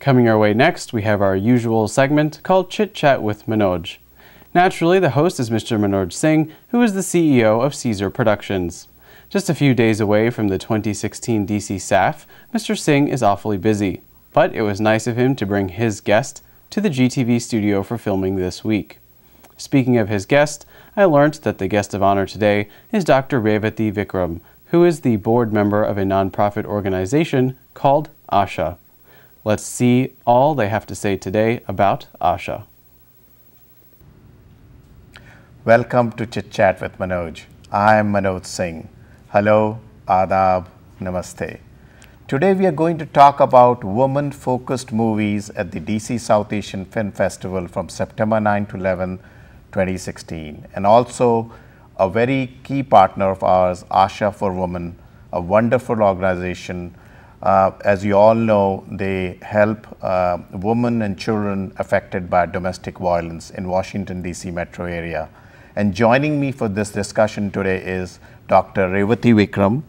Coming our way next, we have our usual segment called Chit Chat with Manoj. Naturally, the host is Mr. Manoj Singh, who is the CEO of Caesar Productions. Just a few days away from the 2016 DC SAF, Mr. Singh is awfully busy, but it was nice of him to bring his guest to the GTV studio for filming this week. Speaking of his guest, I learned that the guest of honor today is Dr. Revathi Vikram, who is the board member of a nonprofit organization called ASHA. Let's see all they have to say today about ASHA. Welcome to Chit Chat with Manoj. I am Manoj Singh. Hello, Adab, Namaste. Today we are going to talk about women-focused movies at the DC South Asian Film Festival from September 9 to 11, 2016, and also a very key partner of ours, ASHA for Women, a wonderful organization. As you all know, they help women and children affected by domestic violence in Washington, DC metro area. And joining me for this discussion today is Dr. Revathi Vikram.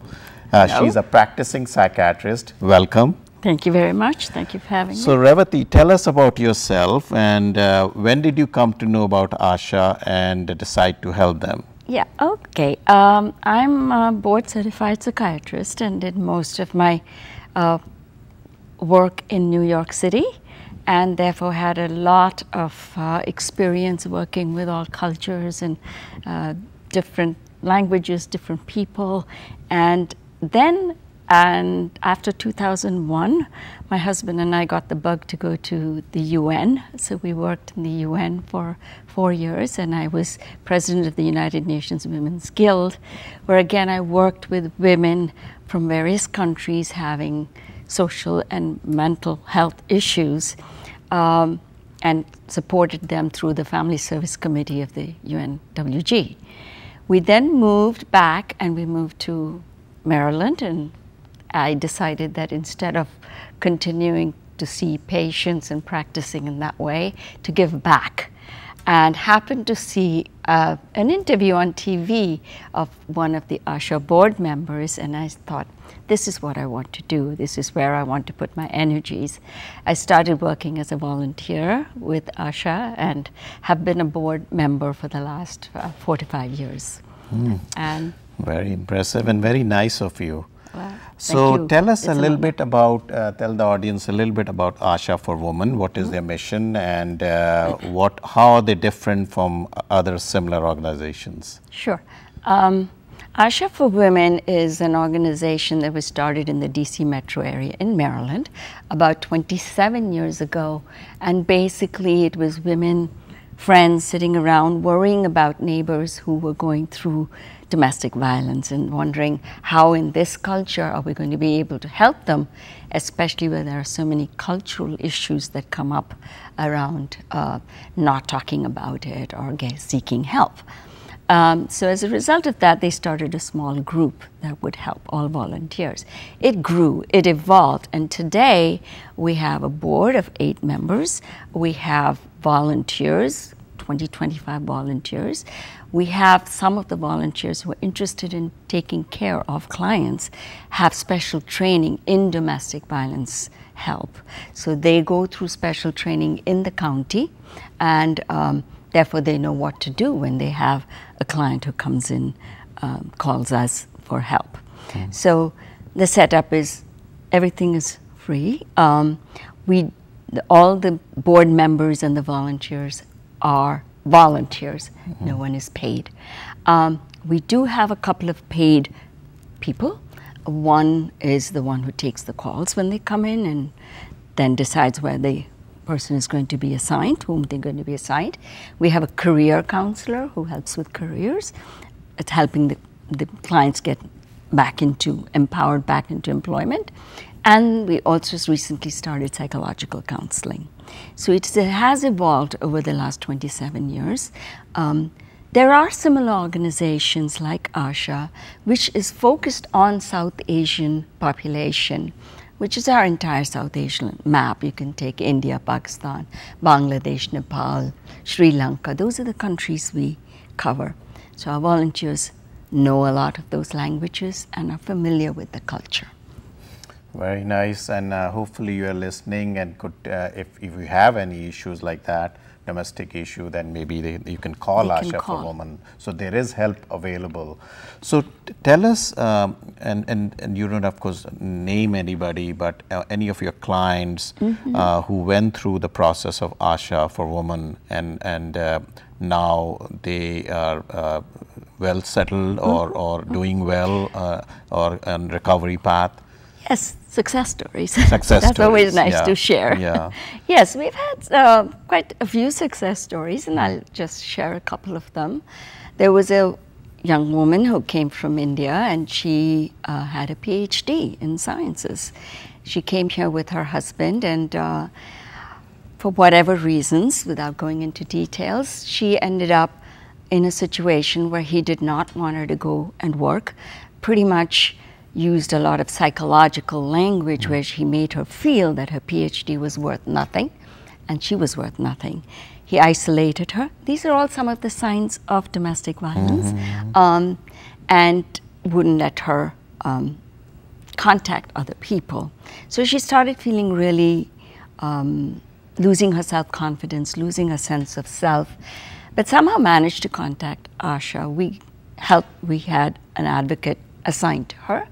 She's a practicing psychiatrist. Welcome. Thank you very much. Thank you for having me. So Revathi, tell us about yourself and when did you come to know about ASHA and decide to help them? Yeah, okay. I'm a board certified psychiatrist and did most of my work in New York City, and therefore had a lot of experience working with all cultures and different languages, different people. And then, after 2001, my husband and I got the bug to go to the UN. So we worked in the UN for 4 years, and I was president of the United Nations Women's Guild, where again I worked with women from various countries having social and mental health issues, and supported them through the Family Service Committee of the UNWG. We then moved back and we moved to Maryland, and I decided that instead of continuing to see patients and practicing in that way, to give back. And happened to see an interview on TV of one of the ASHA board members, and I thought, this is what I want to do. This is where I want to put my energies. I started working as a volunteer with ASHA and have been a board member for the last 4 to 5 years. And very impressive and very nice of you. Well, so tell us a little bit about, tell the audience a little bit about ASHA for Women. What is their mission and how are they different from other similar organizations? Sure. ASHA for Women is an organization that was started in the DC metro area in Maryland about 27 years ago. And basically it was women, friends sitting around worrying about neighbors who were going through domestic violence and wondering how in this culture are we going to be able to help them, especially where there are so many cultural issues that come up around not talking about it or seeking help. So as a result of that, they started a small group that would help all volunteers. It grew, it evolved, and today we have a board of 8 members. We have volunteers, 25 volunteers. We have some of the volunteers who are interested in taking care of clients, have special training in domestic violence help. So they go through special training in the county, and therefore they know what to do when they have a client who comes in, calls us for help. So the setup is, everything is free. All the board members and the volunteers are volunteers. No one is paid. We do have a couple of paid people. One is the one who takes the calls when they come in and then decides where the person is going to be assigned, whom they're going to be assigned. We have a career counselor who helps with careers. It's helping the clients get empowered back into employment. And we also recently started psychological counseling. So it has evolved over the last 27 years. There are similar organizations like ASHA, which is focused on South Asian population, which is our entire South Asian map. You can take India, Pakistan, Bangladesh, Nepal, Sri Lanka. Those are the countries we cover. So our volunteers know a lot of those languages and are familiar with the culture. Very nice, and hopefully you are listening and could, if you have any issues like that, domestic issue, then maybe you can call ASHA for Women. So there is help available. So tell us, and you don't of course name anybody, but any of your clients who went through the process of ASHA for Women, and now they are well settled or doing well or on recovery path. Yes, success stories. Success That's stories, always nice yeah, to share. yeah. Yes, we've had quite a few success stories, and I'll just share a couple of them. There was a young woman who came from India, and she had a PhD in sciences. She came here with her husband, and for whatever reasons, without going into details, she ended up in a situation where he did not want her to go and work, pretty much used a lot of psychological language where he made her feel that her PhD was worth nothing and she was worth nothing. He isolated her. These are all some of the signs of domestic violence, and wouldn't let her contact other people. So she started feeling really losing her self-confidence, losing her sense of self, but somehow managed to contact ASHA. We had an advocate assigned to her,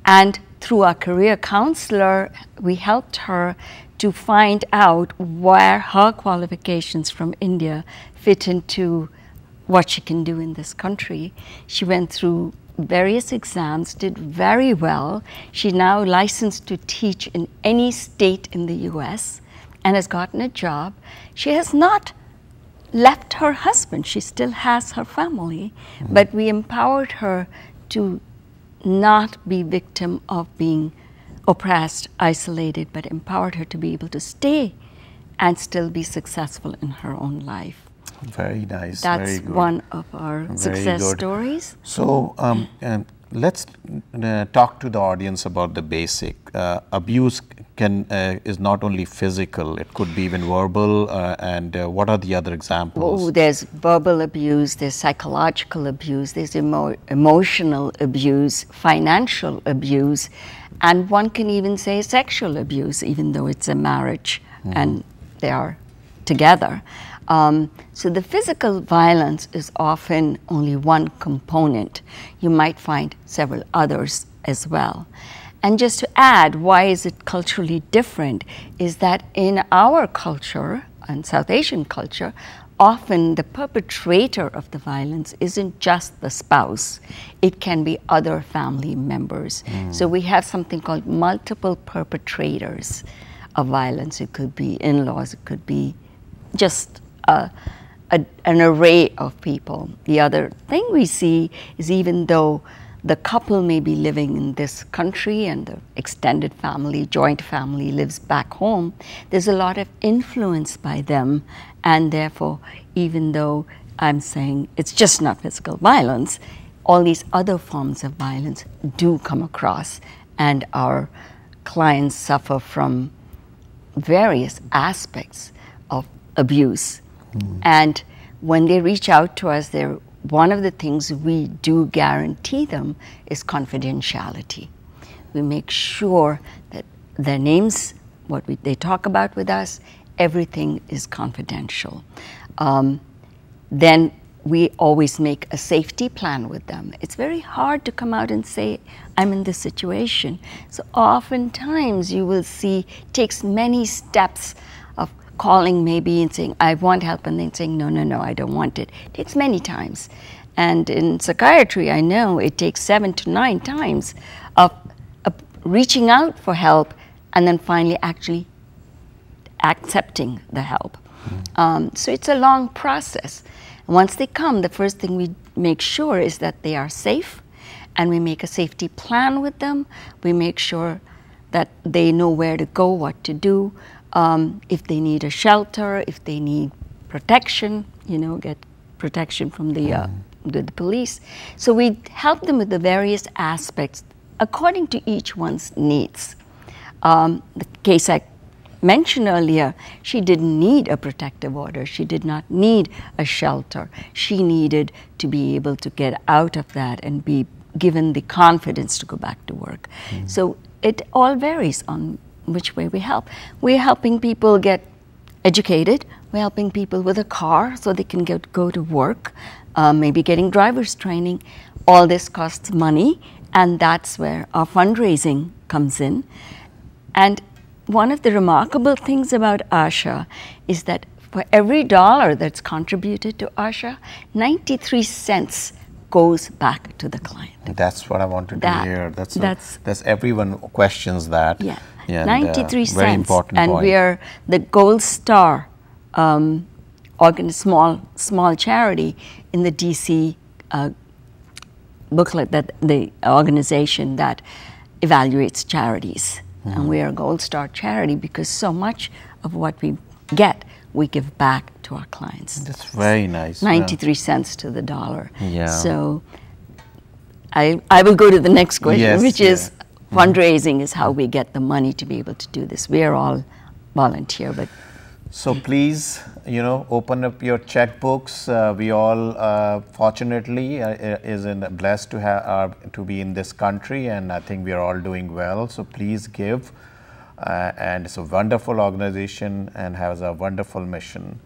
and through our career counselor, we helped her to find out where her qualifications from India fit into what she can do in this country. She went through various exams, did very well. She's now licensed to teach in any state in the US and has gotten a job. She has not left her husband. She still has her family, but we empowered her to not be victim of being oppressed, isolated, but empowered her to be able to stay and still be successful in her own life. Very nice. That's very good. one of our Very success good. stories. So let's talk to the audience about the basic. Abuse is not only physical; it could be even verbal. And what are the other examples? Oh, there's verbal abuse, there's psychological abuse, there's emotional abuse, financial abuse, and one can even say sexual abuse, even though it's a marriage and they are together. So the physical violence is often only one component. You might find several others as well. And just to add, why is it culturally different, is that in our culture, and South Asian culture, often the perpetrator of the violence isn't just the spouse. It can be other family members. So we have something called multiple perpetrators of violence. It could be in-laws, it could be just an array of people. The other thing we see is, even though the couple may be living in this country and the extended family, joint family lives back home, there's a lot of influence by them, and therefore, even though I'm saying it's just not physical violence, all these other forms of violence do come across, and our clients suffer from various aspects of abuse. And when they reach out to us, one of the things we do guarantee them is confidentiality. We make sure that their names, they talk about with us, everything is confidential. Then we always make a safety plan with them. It's very hard to come out and say, I'm in this situation. So oftentimes you will see it takes many steps of calling maybe and saying, I want help, and then saying, no, no, no, I don't want it. It takes many times. And in psychiatry, I know it takes 7 to 9 times of reaching out for help and then finally actually accepting the help. So it's a long process. Once they come, the first thing we make sure is that they are safe, and we make a safety plan with them. We make sure that they know where to go, what to do. If they need a shelter, if they need protection, get protection from the police. So we help them with the various aspects according to each one's needs. The case I mentioned earlier, she didn't need a protective order. She did not need a shelter. She needed to be able to get out of that and be given the confidence to go back to work. So it all varies on which way we help. We're helping people get educated. We're helping people with a car so they can go to work, maybe getting driver's training. All this costs money, and that's where our fundraising comes in. And one of the remarkable things about ASHA is that for every dollar that's contributed to ASHA, 93 cents goes back to the client. That's what I wanted to hear. That's everyone questions that. Yeah, yeah 93 cents. Very important and point. we are the Gold Star small charity in the DC booklet, that the organization that evaluates charities. And we are a Gold Star charity because so much of what we get, we give back to our clients. That's very nice. 93 cents to the dollar. Yeah. So I will go to the next question, Yes, which is fundraising is how we get the money to be able to do this. We are all volunteer, but so please, open up your checkbooks. We all, fortunately, blessed to have to be in this country, and I think we are all doing well. So please give, and it's a wonderful organization and has a wonderful mission.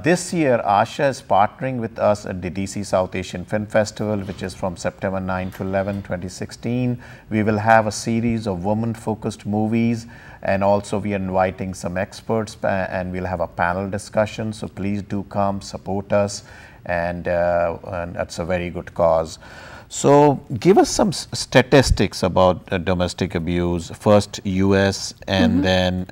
This year, ASHA is partnering with us at the DC South Asian Film Festival, which is from September 9 to 11, 2016. We will have a series of women-focused movies, and also we are inviting some experts, and we'll have a panel discussion. So please do come, support us, and that's a very good cause. So give us some statistics about domestic abuse, first US and then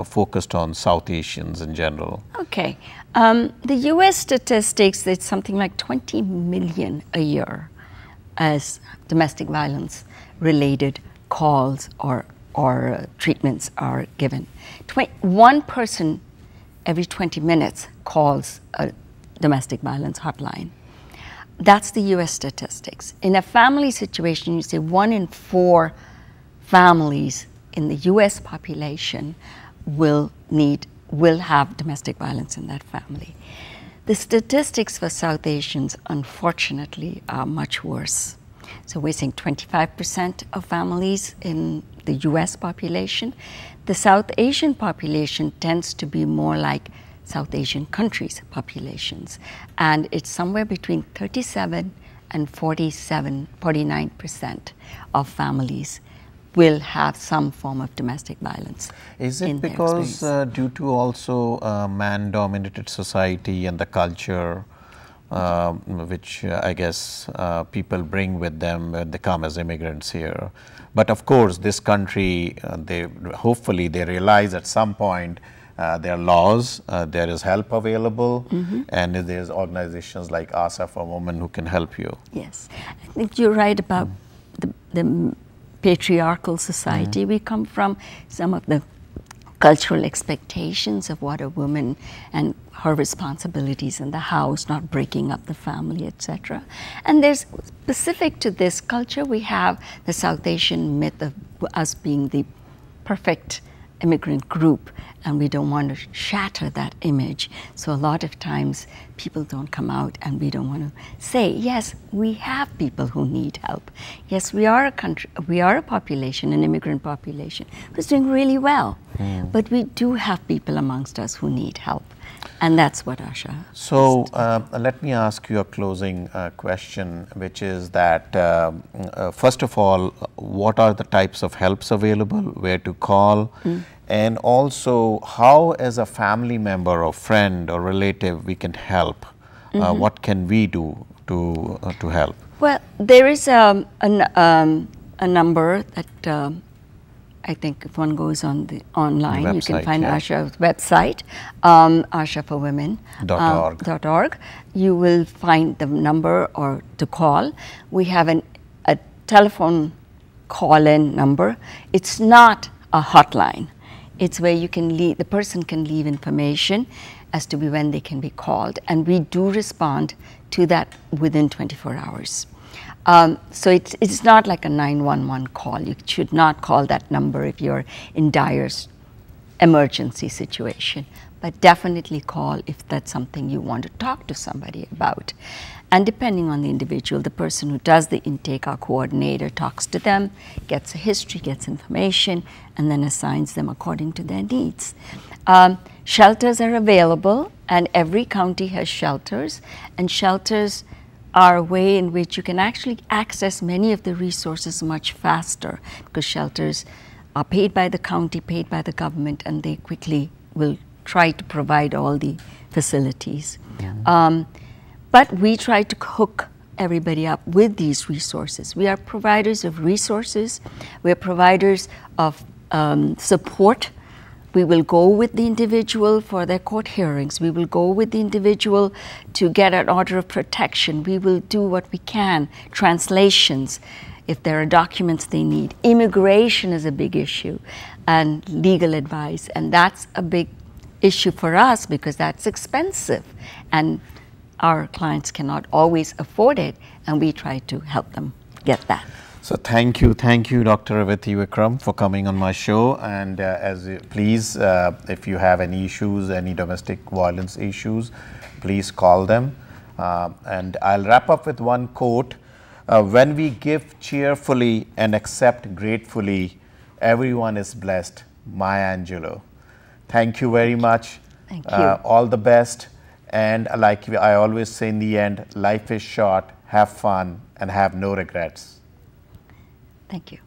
focused on South Asians in general. Okay. The US statistics, it's something like 20 million a year as domestic violence related calls or treatments are given. One person every 20 minutes calls a domestic violence hotline. That's the US statistics. In a family situation, you say 1 in 4 families in the US population will have domestic violence in that family. The statistics for South Asians, unfortunately, are much worse. So we're saying 25% of families in the US population. The South Asian population tends to be more like South Asian countries' populations, and it's somewhere between 37 and 49% of families will have some form of domestic violence. Is it because due to also man-dominated society and the culture, which I guess people bring with them when they come as immigrants here? But of course, this country, hopefully they realize at some point there are laws, there is help available, and there's organizations like ASHA for Women who can help you. Yes, I think you're right about the patriarchal society we come from, some of the cultural expectations of what a woman and her responsibilities in the house, not breaking up the family, etc. And there's specific to this culture, we have the South Asian myth of us being the perfect immigrant group, and we don't want to shatter that image. So a lot of times people don't come out, and we don't want to say, yes, we have people who need help. Yes, we are a country, we are a population, an immigrant population, who's doing really well. But we do have people amongst us who need help. And that's what ASHA. So let me ask you a closing question, which is that first of all, what are the types of helps available, where to call, and also how as a family member or friend or relative we can help? What can we do to help? Well, there is a number that I think if one goes on the online, website, you can find ASHA's website, ashaforwomen.org. You will find the number or to call. We have a telephone call-in number. It's not a hotline. It's where you can leave, the person can leave information as to when they can be called, and we do respond to that within 24 hours. So it's not like a 911 call. You should not call that number if you're in dire emergency situation. But definitely call if that's something you want to talk to somebody about. And depending on the individual, the person who does the intake, our coordinator, talks to them, gets a history, gets information, and then assigns them according to their needs. Shelters are available, and every county has shelters, and shelters are a way in which you can actually access many of the resources much faster, because shelters are paid by the county, paid by the government, and they quickly will try to provide all the facilities. But we try to hook everybody up with these resources. We are providers of resources. We are providers of support. We will go with the individual for their court hearings. We will go with the individual to get an order of protection. We will do what we can. Translations, if there are documents they need. Immigration is a big issue, and legal advice. And that's a big issue for us because that's expensive. And our clients cannot always afford it, and we try to help them get that. So thank you, Dr. Revathi Vikram, for coming on my show. And please, if you have any issues, any domestic violence issues, please call them. And I'll wrap up with one quote: "When we give cheerfully and accept gratefully, everyone is blessed." Maya Angelou. Thank you very much. Thank you. All the best. And like I always say in the end, life is short, have fun, and have no regrets. Thank you.